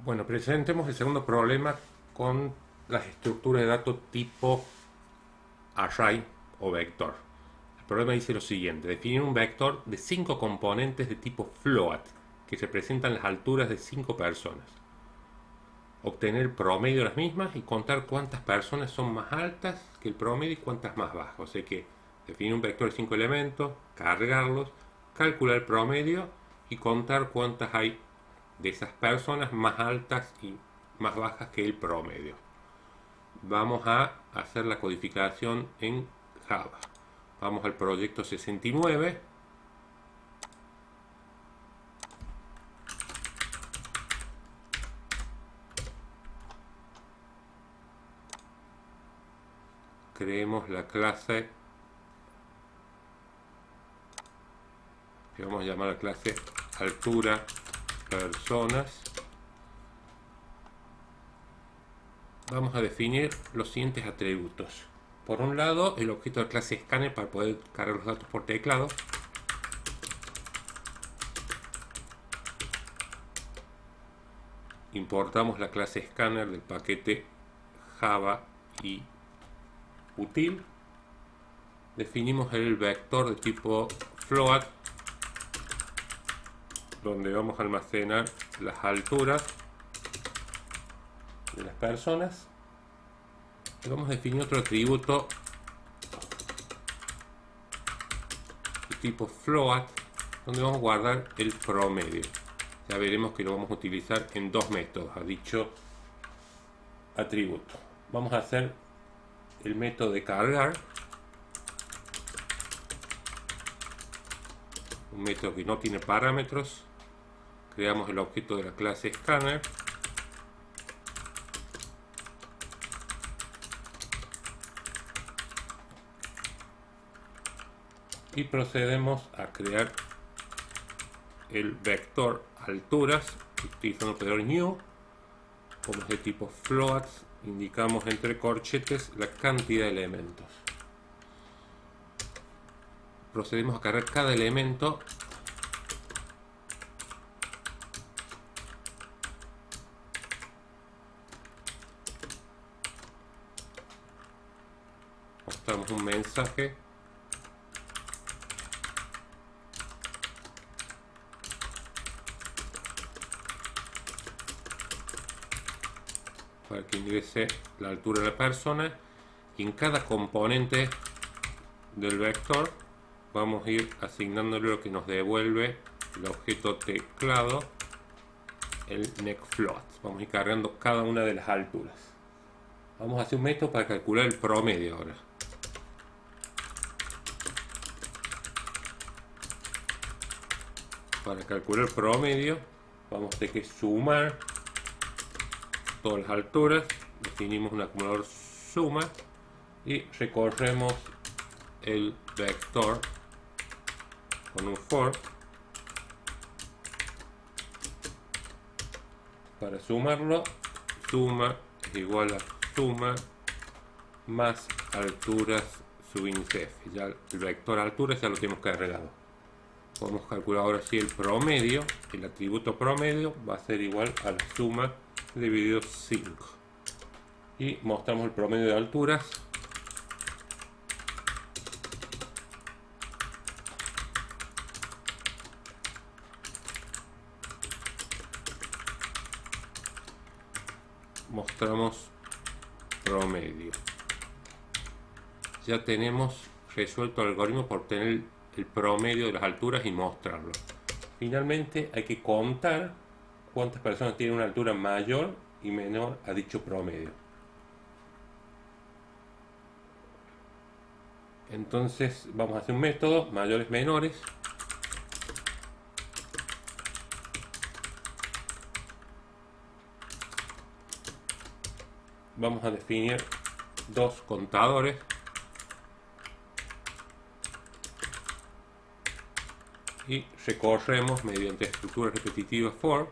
Bueno, presentemos el segundo problema con las estructuras de datos tipo array o vector. El problema dice lo siguiente: definir un vector de 5 componentes de tipo float que representan las alturas de 5 personas. Obtener el promedio de las mismas y contar cuántas personas son más altas que el promedio y cuántas más bajas. O sea que definir un vector de 5 elementos, cargarlos, calcular el promedio y contar cuántas hay de esas personas más altas y más bajas que el promedio. Vamos a hacer la codificación en Java. Vamos al proyecto 69. Creemos la clase que vamos a llamar la clase altura personas. Vamos a definir los siguientes atributos. Por un lado, el objeto de clase scanner para poder cargar los datos por teclado. Importamos la clase scanner del paquete Java y util. Definimos el vector de tipo float, donde vamos a almacenar las alturas de las personas. Y vamos a definir otro atributo de tipo float, donde vamos a guardar el promedio. Ya veremos que lo vamos a utilizar en dos métodos a dicho atributo. Vamos a hacer el método de cargar, un método que no tiene parámetros. Creamos el objeto de la clase scanner. Y procedemos a crear el vector alturas utilizando el operador new. Como es de tipo float, indicamos entre corchetes la cantidad de elementos. Procedemos a cargar cada elemento. Mostramos un mensaje. Para que ingrese la altura de la persona, y en cada componente del vector vamos a ir asignándole lo que nos devuelve el objeto teclado, el neckFloat. Vamos a ir cargando cada una de las alturas. Vamos a hacer un método para calcular el promedio ahora. Para calcular el promedio vamos a tener que sumar todas las alturas, definimos un acumulador suma y recorremos el vector con un for para sumarlo. Suma es igual a suma más alturas subíndice f. Ya el vector alturas ya lo tenemos cargado. Podemos calcular ahora si el promedio, el atributo promedio va a ser igual a la suma dividido 5. Y mostramos el promedio de alturas. Mostramos promedio. Ya tenemos resuelto el algoritmo por obtener el promedio de las alturas y mostrarlo. Finalmente hay que contar cuántas personas tienen una altura mayor y menor a dicho promedio. Entonces vamos a hacer un método mayores menores. Vamos a definir dos contadores. Y recorremos mediante estructura repetitiva for.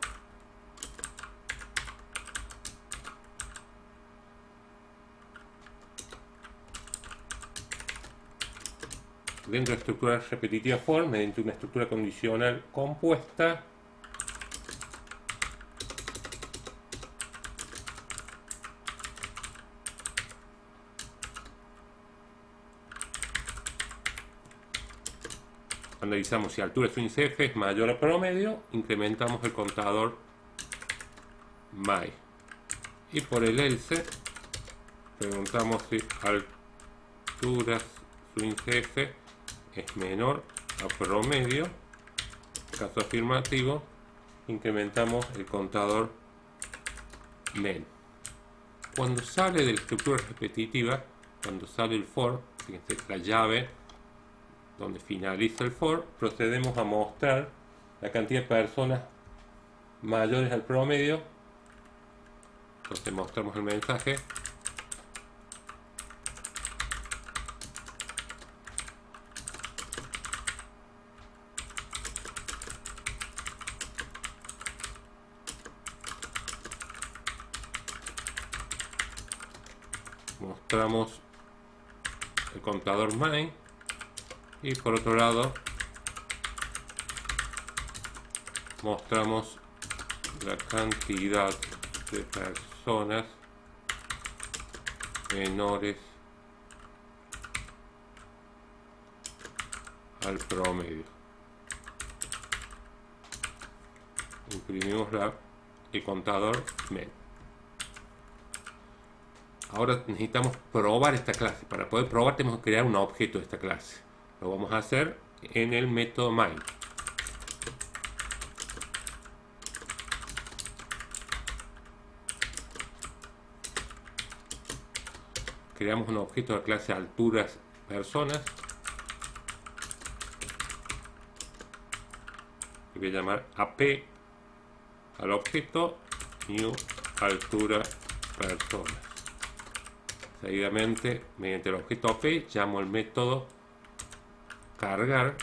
Dentro de la estructura repetitiva for, mediante una estructura condicional compuesta, Analizamos si altura de su índice F es mayor a promedio, incrementamos el contador my. Y por el else, preguntamos si altura su índice F es menor a promedio. Caso afirmativo, incrementamos el contador men. Cuando sale de la estructura repetitiva, cuando sale el for, fíjense, la llave donde finaliza el for, procedemos a mostrar la cantidad de personas mayores al promedio. Entonces mostramos el mensaje. Mostramos el contador my. Y por otro lado mostramos la cantidad de personas menores al promedio. Imprimimos el contador men. Ahora necesitamos probar esta clase. Para poder probar tenemos que crear un objeto de esta clase. Lo vamos a hacer en el método main. Creamos un objeto de clase alturas personas. Que voy a llamar AP al objeto new altura personas. Seguidamente, mediante el objeto AP, llamo el método cargar,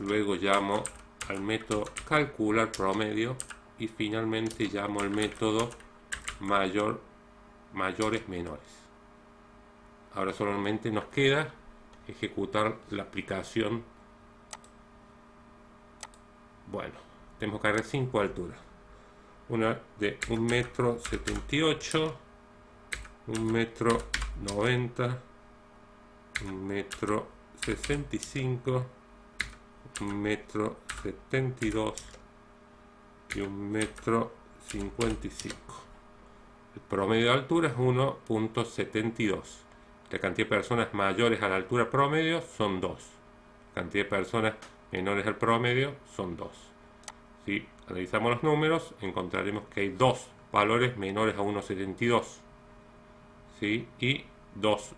luego llamo al método calcular promedio y finalmente llamo al método mayores menores. Ahora solamente nos queda ejecutar la aplicación. Bueno, tenemos que cargar 5 alturas, una de 1,78 m, 1,90 m, 1,65 m, 1,72 m y 1,55 m. El promedio de altura es 1,72. La cantidad de personas mayores a la altura promedio son 2. La cantidad de personas menores al promedio son 2. Si analizamos los números, encontraremos que hay 2 valores menores a 1,72, ¿sí? Y 2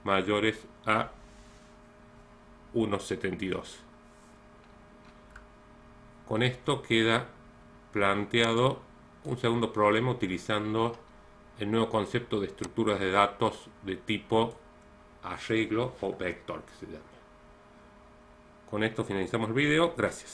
mayores a 1,72. Con esto queda planteado un segundo problema utilizando el nuevo concepto de estructuras de datos de tipo arreglo o vector, que se llama. Con esto finalizamos el video. Gracias.